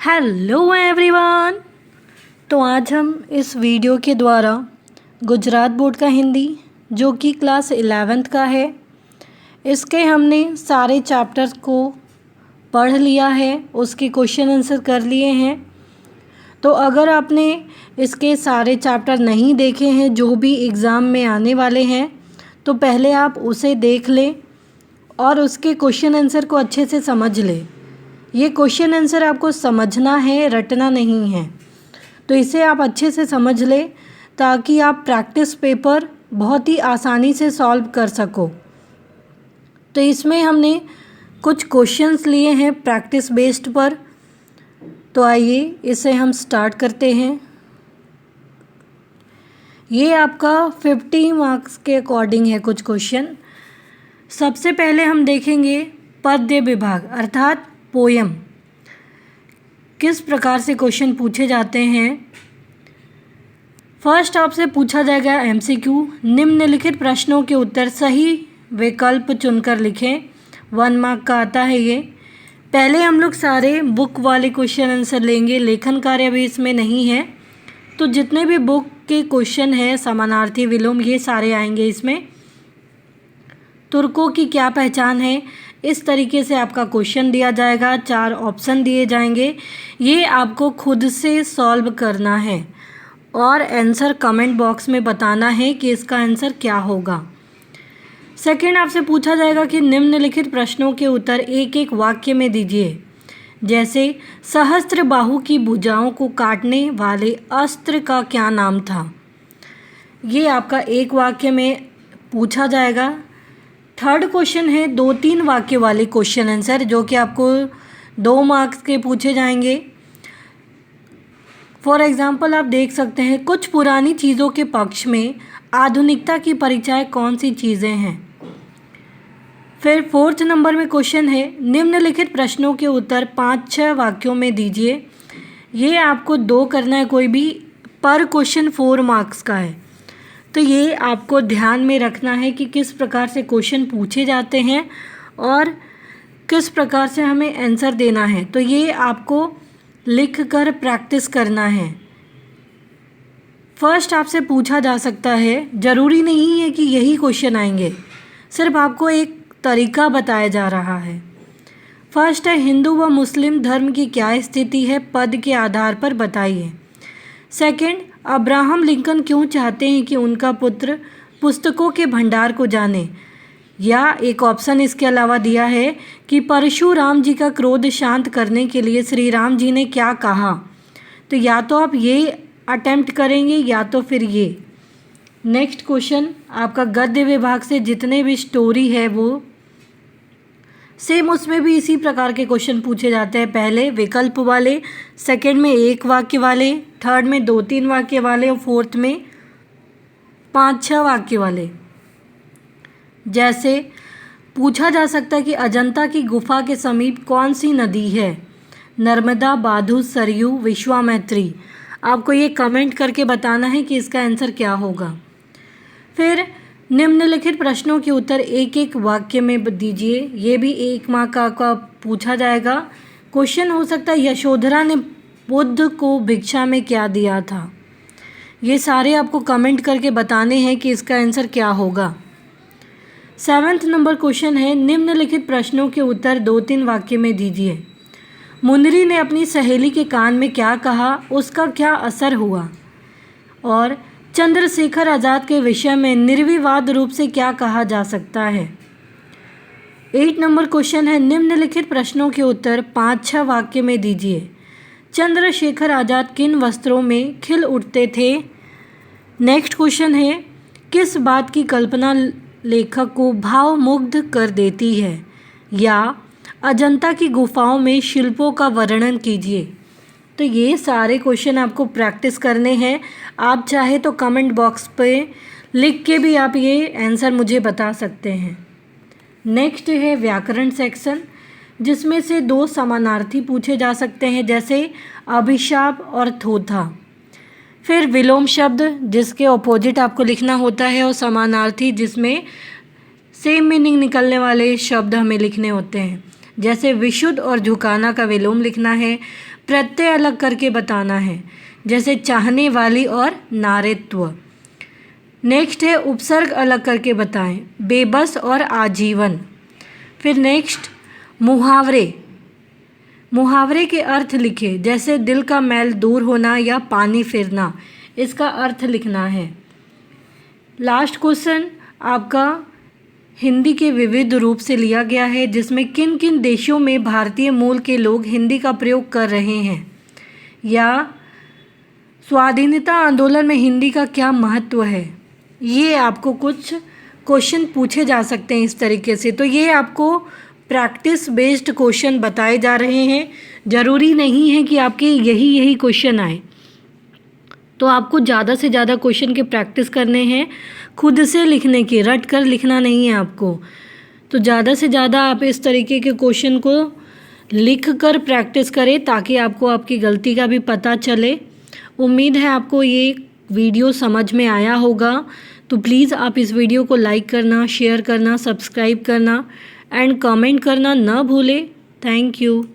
Hello everyone. तो आज हम इस वीडियो के द्वारा गुजरात बोर्ड का हिंदी जो कि क्लास 11th का है, इसके हमने सारे चैप्टर्स को पढ़ लिया है, उसके क्वेश्चन आंसर कर लिए हैं। तो अगर आपने इसके सारे चैप्टर नहीं देखे हैं जो भी एग्ज़ाम में आने वाले हैं, तो पहले आप उसे देख लें और उसके क्वेश्चन आंसर को अच्छे से समझ लें। ये क्वेश्चन आंसर आपको समझना है, रटना नहीं है। तो इसे आप अच्छे से समझ लें ताकि आप प्रैक्टिस पेपर बहुत ही आसानी से सॉल्व कर सको। तो इसमें हमने कुछ क्वेश्चंस लिए हैं प्रैक्टिस बेस्ड पर। तो आइए इसे हम स्टार्ट करते हैं। ये आपका 50 मार्क्स के अकॉर्डिंग है कुछ क्वेश्चन। सबसे पहले हम देखेंगे पद्य विभाग अर्थात पोयम, किस प्रकार से क्वेश्चन पूछे जाते हैं। फर्स्ट आपसे पूछा जाएगा एमसीक्यू, निम्नलिखित प्रश्नों के उत्तर सही विकल्प चुनकर लिखें। 1 मार्क का आता है ये। पहले हम लोग सारे बुक वाले क्वेश्चन आंसर लेंगे, लेखन कार्य भी इसमें नहीं है। तो जितने भी बुक के क्वेश्चन हैं, समानार्थी विलोम, ये सारे आएंगे इसमें। तुर्कों की क्या पहचान है, इस तरीके से आपका क्वेश्चन दिया जाएगा। 4 ऑप्शन दिए जाएंगे, ये आपको खुद से सॉल्व करना है और आंसर कमेंट बॉक्स में बताना है कि इसका आंसर क्या होगा। सेकंड आपसे पूछा जाएगा कि निम्नलिखित प्रश्नों के उत्तर एक एक वाक्य में दीजिए। जैसे सहस्त्र बाहु की भुजाओं को काटने वाले अस्त्र का क्या नाम था, ये आपका एक वाक्य में पूछा जाएगा। थर्ड क्वेश्चन है 2-3 वाक्य वाले क्वेश्चन आंसर, जो कि आपको 2 मार्क्स के पूछे जाएंगे। फॉर एग्जांपल आप देख सकते हैं, कुछ पुरानी चीज़ों के पक्ष में आधुनिकता की परिचय कौन सी चीज़ें हैं। फिर 4th नंबर में क्वेश्चन है निम्नलिखित प्रश्नों के उत्तर 5-6 वाक्यों में दीजिए। ये आपको 2 करना है, कोई भी, पर क्वेश्चन 4 मार्क्स का है। तो ये आपको ध्यान में रखना है कि किस प्रकार से क्वेश्चन पूछे जाते हैं और किस प्रकार से हमें आंसर देना है। तो ये आपको लिख कर प्रैक्टिस करना है। फर्स्ट आपसे पूछा जा सकता है, ज़रूरी नहीं है कि यही क्वेश्चन आएंगे, सिर्फ आपको एक तरीका बताया जा रहा है। फर्स्ट है हिंदू व मुस्लिम धर्म की क्या स्थिति है, पद के आधार पर बताइए। सेकंड, अब्राहम लिंकन क्यों चाहते हैं कि उनका पुत्र पुस्तकों के भंडार को जाने। या एक ऑप्शन इसके अलावा दिया है कि परशुराम जी का क्रोध शांत करने के लिए श्री राम जी ने क्या कहा। तो या तो आप ये अटेम्प्ट करेंगे या तो फिर ये। नेक्स्ट क्वेश्चन आपका गद्य विभाग से जितने भी स्टोरी है वो सेम, उसमें भी इसी प्रकार के क्वेश्चन पूछे जाते हैं। पहले विकल्प वाले, सेकंड में 1 वाक्य वाले, थर्ड में 2-3 वाक्य वाले और फोर्थ में 5-6 वाक्य वाले। जैसे पूछा जा सकता है कि अजंता की गुफा के समीप कौन सी नदी है, नर्मदा, बाधु, सरयू, विश्वामित्री। आपको ये कमेंट करके बताना है कि इसका आंसर क्या होगा। फिर निम्नलिखित प्रश्नों के उत्तर एक एक वाक्य में दीजिए। ये भी 1 मार्क का पूछा जाएगा। क्वेश्चन हो सकता है यशोधरा ने बुद्ध को भिक्षा में क्या दिया था। ये सारे आपको कमेंट करके बताने हैं कि इसका आंसर क्या होगा। 7th नंबर क्वेश्चन है निम्नलिखित प्रश्नों के उत्तर 2-3 वाक्य में दीजिए। मुनरी ने अपनी सहेली के कान में क्या कहा, उसका क्या असर हुआ। और चंद्रशेखर आज़ाद के विषय में निर्विवाद रूप से क्या कहा जा सकता है। 8 नंबर क्वेश्चन है निम्नलिखित प्रश्नों के उत्तर 5-6 वाक्य में दीजिए। चंद्रशेखर आज़ाद किन वस्त्रों में खिल उठते थे। नेक्स्ट क्वेश्चन है किस बात की कल्पना लेखक को भावमुग्ध कर देती है। या अजंता की गुफाओं में शिल्पों का वर्णन कीजिए। तो ये सारे क्वेश्चन आपको प्रैक्टिस करने हैं। आप चाहे तो कमेंट बॉक्स पे लिख के भी आप ये आंसर मुझे बता सकते हैं। नेक्स्ट है व्याकरण सेक्शन, जिसमें से 2 समानार्थी पूछे जा सकते हैं, जैसे अभिशाप और थोथा। फिर विलोम शब्द, जिसके ऑपोजिट आपको लिखना होता है, और समानार्थी, जिसमें सेम मीनिंग निकलने वाले शब्द हमें लिखने होते हैं। जैसे विशुद्ध और झुकाना का विलोम लिखना है, प्रत्यय अलग करके बताना है, जैसे चाहने वाली और नारित्व। नेक्स्ट है उपसर्ग अलग करके बताएं, बेबस और आजीवन। फिर नेक्स्ट मुहावरे, मुहावरे के अर्थ लिखे, जैसे दिल का मैल दूर होना या पानी फिरना, इसका अर्थ लिखना है। लास्ट क्वेश्चन आपका हिंदी के विविध रूप से लिया गया है, जिसमें किन किन देशों में भारतीय मूल के लोग हिंदी का प्रयोग कर रहे हैं, या स्वाधीनता आंदोलन में हिंदी का क्या महत्व है। ये आपको कुछ क्वेश्चन पूछे जा सकते हैं इस तरीके से। तो ये आपको प्रैक्टिस बेस्ड क्वेश्चन बताए जा रहे हैं, ज़रूरी नहीं है कि आपके यही क्वेश्चन आए। तो आपको ज़्यादा से ज़्यादा क्वेश्चन के प्रैक्टिस करने हैं, खुद से लिखने की, रट कर लिखना नहीं है आपको। तो ज़्यादा से ज़्यादा आप इस तरीके के क्वेश्चन को लिख कर प्रैक्टिस करें, ताकि आपको आपकी गलती का भी पता चले। उम्मीद है आपको ये वीडियो समझ में आया होगा। तो प्लीज़ आप इस वीडियो को लाइक करना, शेयर करना, सब्सक्राइब करना एंड कमेंट करना ना भूलें। Thank you.